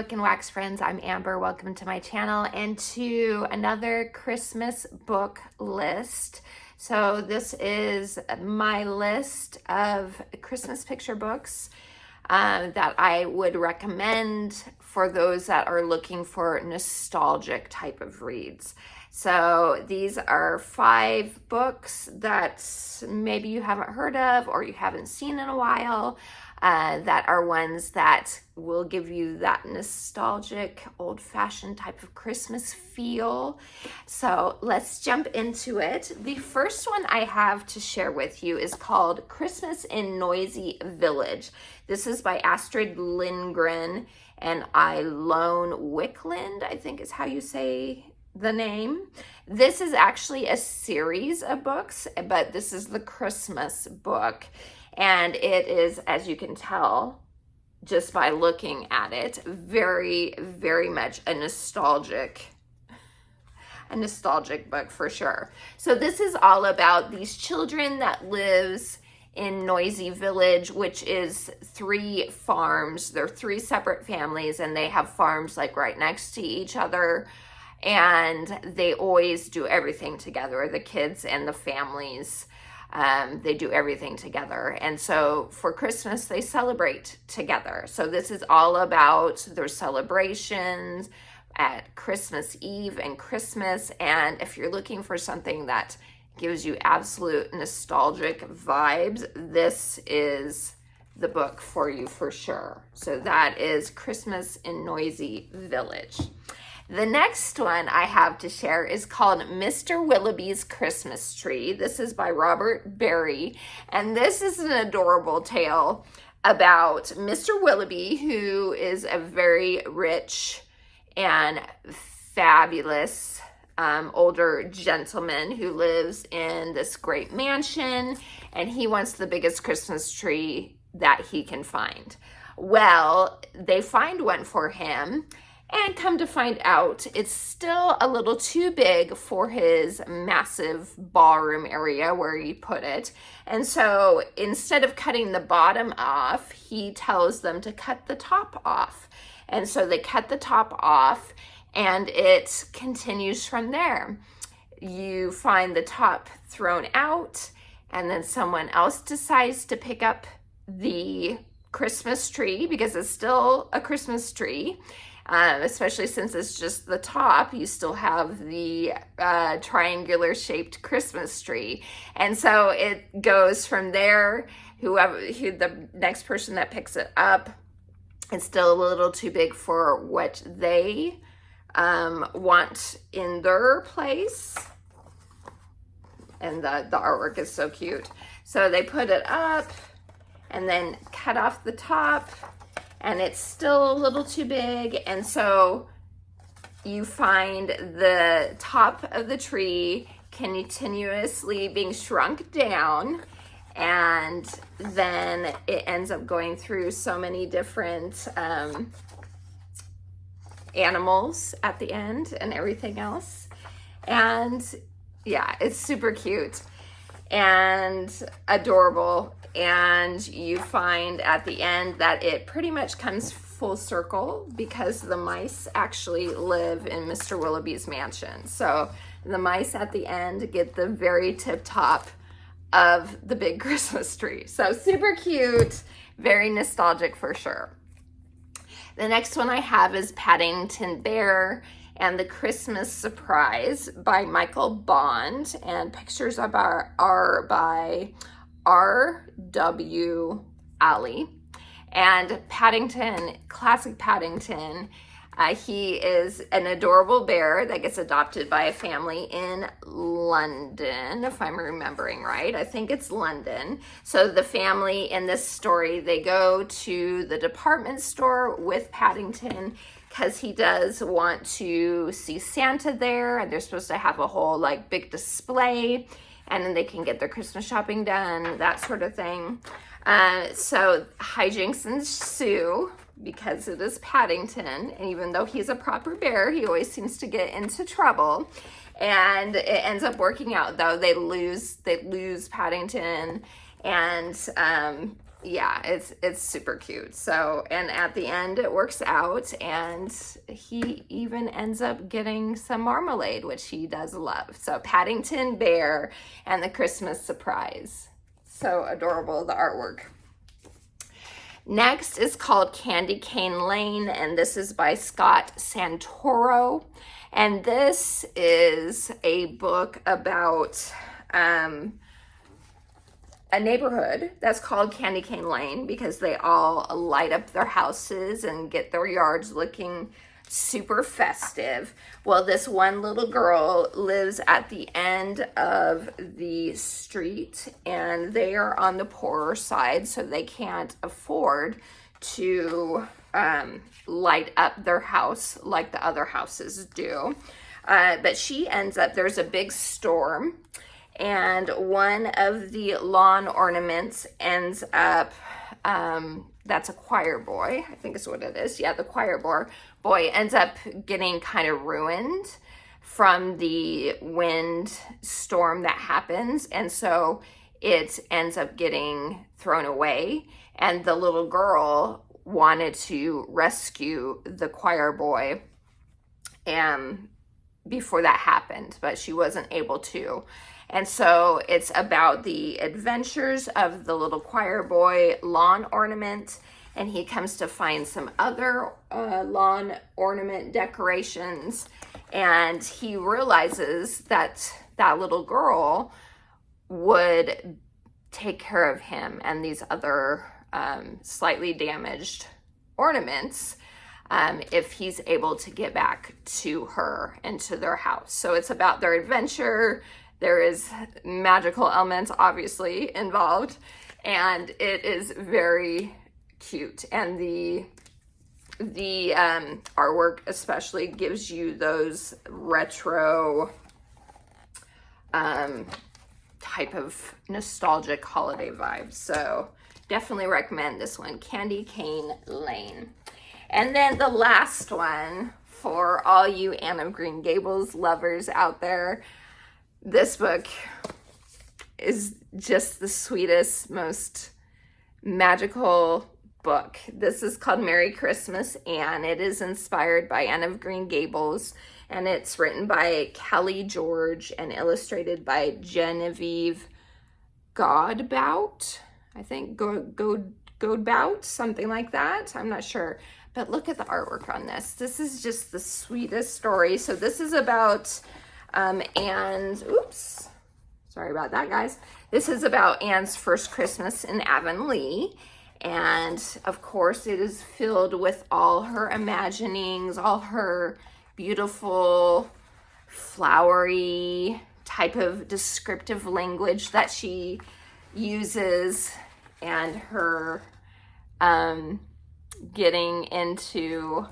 Book and Wax friends, I'm Amber. Welcome to my channel and to another Christmas book list. So this is my list of Christmas picture books that I would recommend for those that are looking for nostalgic type of reads. So these are 5 books that maybe you haven't heard of or you haven't seen in a while. That are ones that will give you that nostalgic, old-fashioned type of Christmas feel. So let's jump into it. The first one I have to share with you is called Christmas in Noisy Village. This is by Astrid Lindgren and Ilone Wickland, I think is how you say the name. This is actually a series of books, but this is the Christmas book. And it is, as you can tell, just by looking at it, very, very much a nostalgic book for sure. So this is all about these children that lives in Noisy Village, which is 3 farms. They're 3 separate families, and they have farms like right next to each other. And they always do everything together, the kids and the families. They do everything together. And so for Christmas, they celebrate together. So this is all about their celebrations at Christmas Eve and Christmas. And if you're looking for something that gives you absolute nostalgic vibes, this is the book for you for sure. So that is Christmas in Noisy Village. The next one I have to share is called Mr. Willoughby's Christmas Tree. This is by Robert Barry, and this is an adorable tale about Mr. Willoughby, who is a very rich and fabulous older gentleman who lives in this great mansion, and he wants the biggest Christmas tree that he can find. Well, they find one for him, and come to find out, it's still a little too big for his massive ballroom area where he put it. And so instead of cutting the bottom off, he tells them to cut the top off. And so they cut the top off, and it continues from there. You find the top thrown out, and then someone else decides to pick up the Christmas tree because it's still a Christmas tree. Especially since it's just the top, you still have the triangular shaped Christmas tree. And so it goes from there. The next person that picks it up, it's still a little too big for what they want in their place. And the artwork is so cute. So they put it up and then cut off the top, and it's still a little too big. And so you find the top of the tree continuously being shrunk down, and then it ends up going through so many different animals at the end and everything else. And yeah, it's super cute and adorable. And you find at the end that it pretty much comes full circle because the mice actually live in Mr. Willoughby's mansion. So the mice at the end get the very tip top of the big Christmas tree. So super cute, very nostalgic for sure. The next one I have is Paddington Bear and the Christmas Surprise by Michael Bond, and pictures are by R.W. Alley. And Paddington, classic Paddington, he is an adorable bear that gets adopted by a family in London, if I'm remembering right. I think it's London. So the family in this story, they go to the department store with Paddington because he does want to see Santa there, and they're supposed to have a whole like big display, and then they can get their Christmas shopping done, that sort of thing. So hijinks ensue because it is Paddington, and even though he's a proper bear, he always seems to get into trouble. And it ends up working out, though. They lose Paddington, and Yeah, it's super cute. So, and at the end it works out, and he even ends up getting some marmalade, which he does love. So Paddington Bear and the Christmas Surprise. So adorable, the artwork. Next is called Candy Cane Lane, and this is by Scott Santoro. And this is a book about a neighborhood that's called Candy Cane Lane because they all light up their houses and get their yards looking super festive. Well, this one little girl lives at the end of the street, and they are on the poorer side, so they can't afford to light up their house like the other houses do. But she ends up, there's a big storm, and one of the lawn ornaments ends up, that's a choir boy, I think is what it is. Yeah, the choir boy ends up getting kind of ruined from the wind storm that happens. And so it ends up getting thrown away. And the little girl wanted to rescue the choir boy before that happened, but she wasn't able to. And so it's about the adventures of the little choir boy lawn ornament, and he comes to find some other lawn ornament decorations, and he realizes that that little girl would take care of him and these other slightly damaged ornaments if he's able to get back to her and to their house. So it's about their adventure. There is magical elements obviously involved, and it is very cute. And the artwork especially gives you those retro type of nostalgic holiday vibes. So definitely recommend this one, Candy Cane Lane. And then the last one for all you Anne of Green Gables lovers out there. This book is just the sweetest, most magical book. This is called Merry Christmas, Anne. It is inspired by Anne of Green Gables, and it's written by Kelly George and illustrated by Genevieve Godbout. I think Godbout, something like that. I'm not sure. But look at the artwork on this. This is just the sweetest story. So this is about Anne's, oops, sorry about that, guys. This is about Anne's first Christmas in Avonlea. And of course, it is filled with all her imaginings, all her beautiful, flowery type of descriptive language that she uses, and her getting into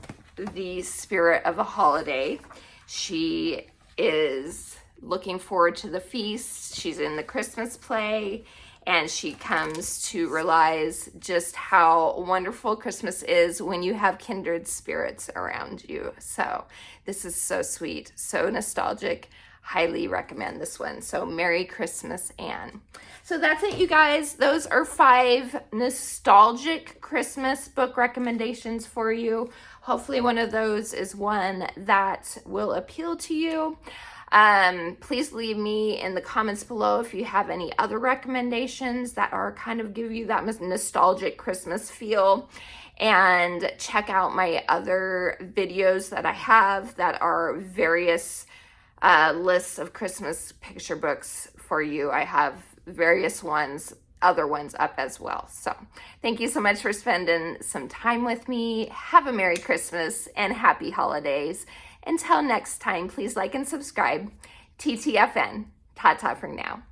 the spirit of a holiday. She is looking forward to the feast. She's in the Christmas play, and she comes to realize just how wonderful Christmas is when you have kindred spirits around you. So this is so sweet, so nostalgic. Highly recommend this one. So Merry Christmas, Anne. So that's it, you guys. Those are 5 nostalgic Christmas book recommendations for you. Hopefully one of those is one that will appeal to you. Please leave me in the comments below if you have any other recommendations that are kind of give you that nostalgic Christmas feel. And check out my other videos that I have that are various lists of Christmas picture books for you. I have various other ones up as well. So thank you so much for spending some time with me. Have a Merry Christmas and Happy Holidays. Until next time, please like and subscribe. TTFN. Ta-ta for now.